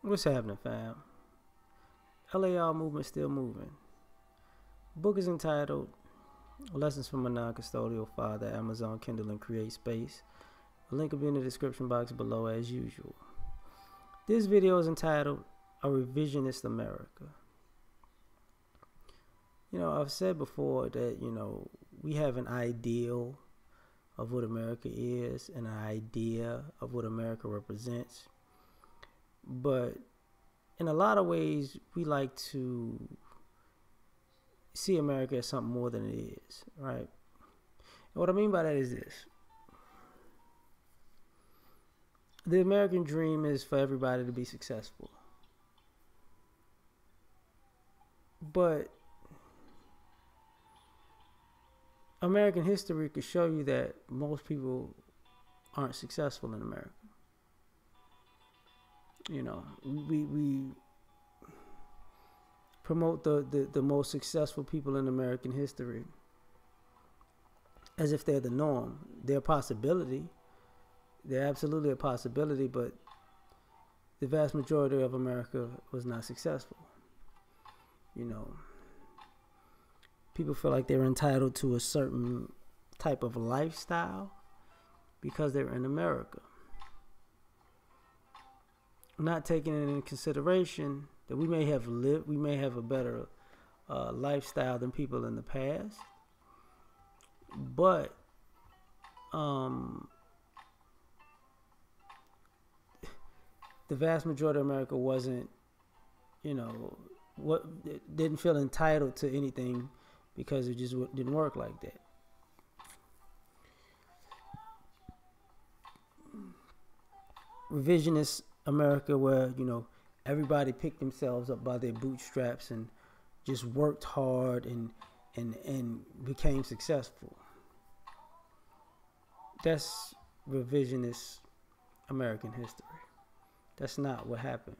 What's happening, fam? L.A.R. movement still moving. Book is entitled Lessons from a Non-Custodial Father, Amazon, Kindle, and Create Space. A link will be in the description box below as usual. This video is entitled A Revisionist America. I've said before that, we have an ideal of what America is and an idea of what America represents. But in a lot of ways, we like to see America as something more than it is, right? And what I mean by that is this. The American dream is for everybody to be successful. But American history could show you that most people aren't successful in America. We promote the most successful people in American history as if they're the norm. They're a possibility. They're absolutely a possibility, but the vast majority of America was not successful. People feel like they're entitled to a certain type of lifestyle because they're in America, not taking into consideration that we may have a better lifestyle than people in the past, but the vast majority of America wasn't, didn't feel entitled to anything because it just didn't work like that. Revisionist America, where everybody picked themselves up by their bootstraps and just worked hard and became successful. That's revisionist American history. That's not what happened.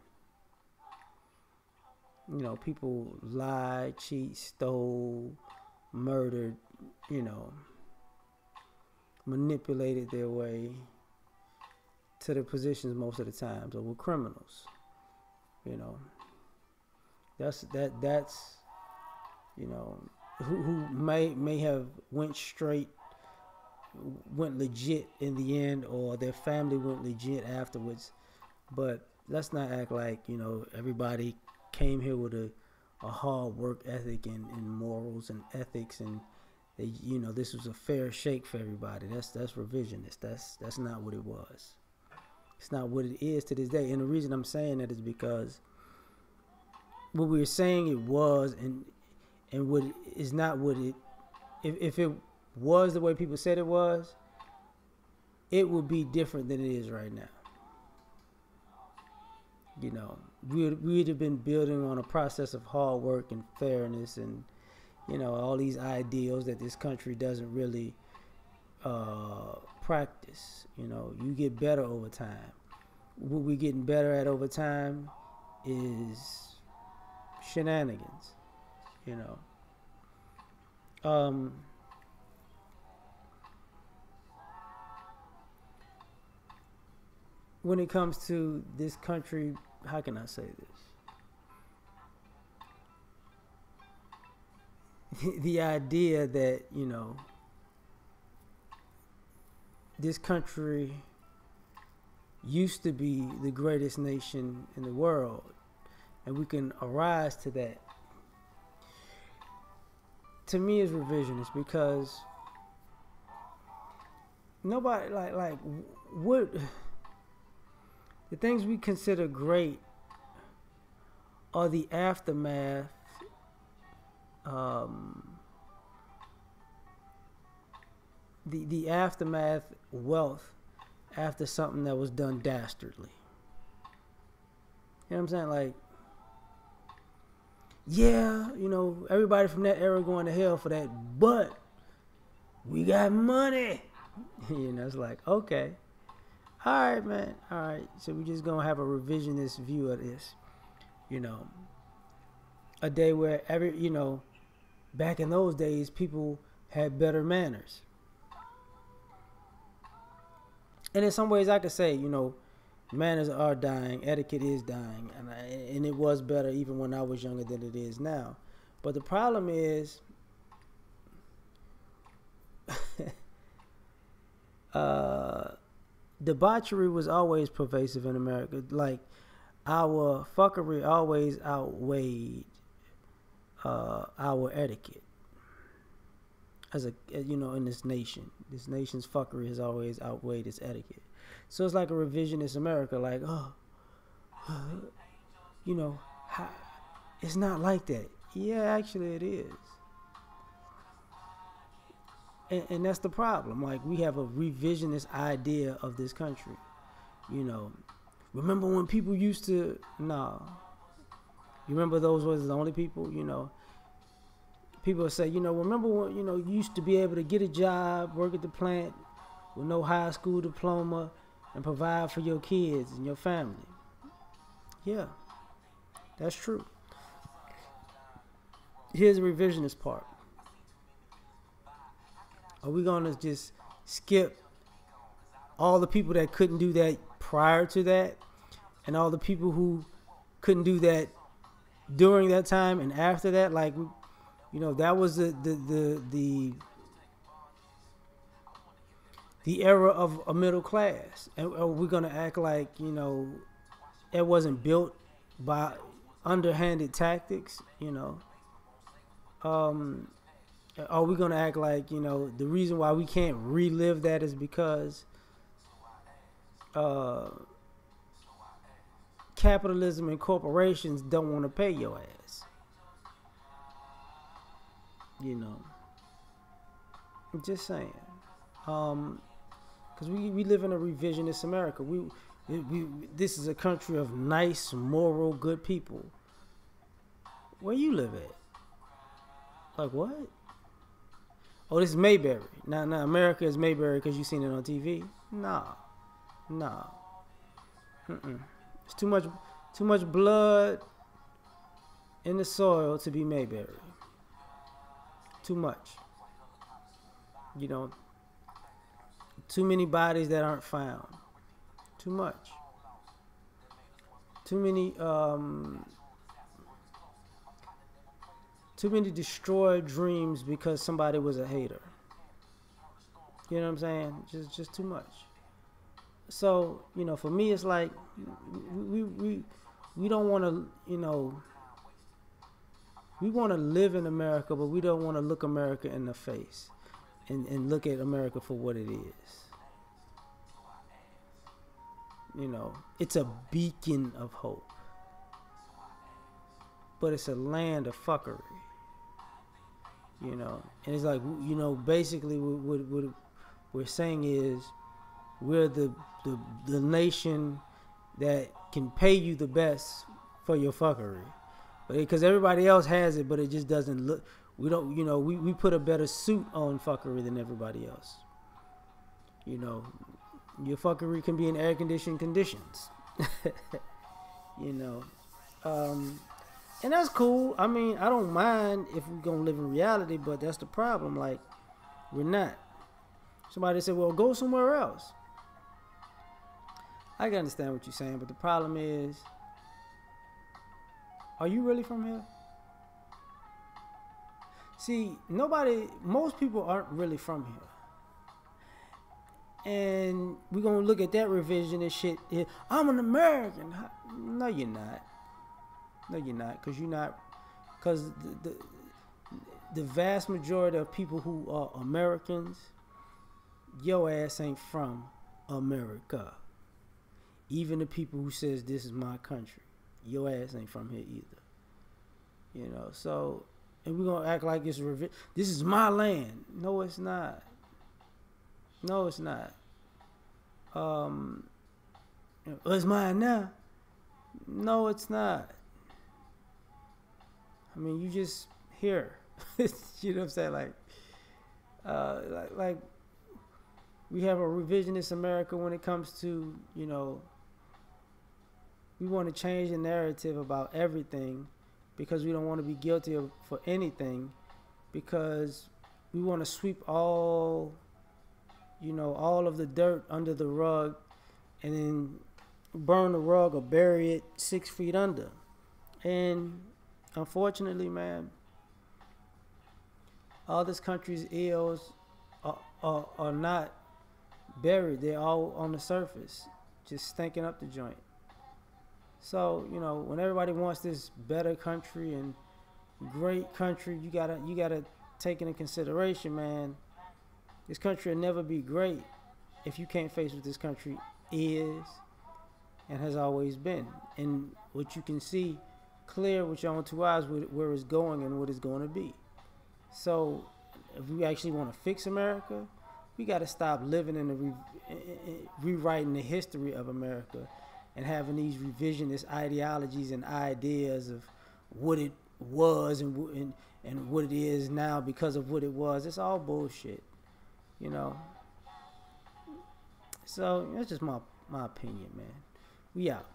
People lied, cheat, stole, murdered, manipulated their way to their positions most of the time. So we're criminals. That's who may have went legit in the end, or their family went legit afterwards. But let's not act like everybody came here with a hard work ethic and morals and ethics, and this was a fair shake for everybody. That's revisionist. That's not what it was. It's not what it is to this day. And the reason I'm saying that is because what we were saying it was and what is not what it, if it was the way people said it was, it would be different than it is right now. We'd have been building on a process of hard work and fairness and all these ideals that this country doesn't really practice. You get better over time. What we're getting better at over time is shenanigans. When it comes to this country, how can I say this? The idea that, this country used to be the greatest nation in the world, and we can arise to that, to me is revisionist, because nobody like what the things we consider great are the aftermath, the aftermath wealth after something that was done dastardly. You know what I'm saying? Like, yeah, everybody from that era going to hell for that, but we got money. It's like, okay. All right, man. All right. So we're just going to have a revisionist view of this. A day where back in those days, people had better manners. And in some ways I could say, Manners are dying. Etiquette is dying, and it was better even when I was younger than it is now. But the problem is, uh, debauchery was always pervasive in America. Like our fuckery always outweighed our etiquette. As a in this nation's fuckery has always outweighed its etiquette. So it's like a revisionist America. Like, you know, how, it's not like that. Yeah, actually, it is. And that's the problem. Like, we have a revisionist idea of this country. You know, remember when people used to? No. You remember those was the only people? You know, people say, remember when, you used to be able to get a job, work at the plant with no high school diploma and provide for your kids and your family. Yeah, that's true. Here's the revisionist part. Are we going to just skip all the people that couldn't do that prior to that and all the people who couldn't do that during that time and after that? Like, that was the era of a middle class. And are we going to act like, it wasn't built by underhanded tactics, are we going to act like, the reason why we can't relive that is because capitalism and corporations don't want to pay your ass? I'm just saying. Because we live in a revisionist America. This is a country of nice, moral, good people. Where you live at? Like what? Oh, this is Mayberry. Now, America is Mayberry because you seen it on TV. Nah. It's too much blood in the soil to be Mayberry. Too much. Too many bodies that aren't found. Too much. Too many destroyed dreams because somebody was a hater. You know what I'm saying? Just too much. So, for me, it's like we don't want to, we want to live in America, but we don't want to look America in the face and look at America for what it is. It's a beacon of hope, but it's a land of fuckery. And it's like, basically what we're saying is we're the nation that can pay you the best for your fuckery, because everybody else has it, but it just doesn't look. We don't, we put a better suit on fuckery than everybody else. Your fuckery can be in air conditioned conditions. And that's cool. I mean, I don't mind if we're going to live in reality, but that's the problem. Like, we're not. Somebody said, well, go somewhere else. I can understand what you're saying, but the problem is, are you really from here? See, most people aren't really from here. And we're going to look at that revisionist shit. I'm an American. No, you're not. No, you're not. Because the vast majority of people who are Americans, your ass ain't from America. Even the people who says this is my country, your ass ain't from here either. So, and we're going to act like this is my land. No, it's not. No, it's not. It's mine now. No, it's not. I mean, you just here. You know what I'm saying? Like we have a revisionist America when it comes to, we want to change the narrative about everything because we don't want to be guilty for anything, because we want to sweep all of the dirt under the rug, and then burn the rug or bury it 6 feet under. And unfortunately, man, all this country's ills are not buried. They're all on the surface, just stinking up the joint. So, when everybody wants this better country and great country, you gotta take into consideration, man. This country will never be great if you can't face what this country is and has always been, and what you can see clear with your own two eyes where it's going and what it's going to be. So, if we actually want to fix America, we got to stop living in rewriting the history of America and having these revisionist ideologies and ideas of what it was and what it is now because of what it was. It's all bullshit, you know. So that's just my opinion, man. We out.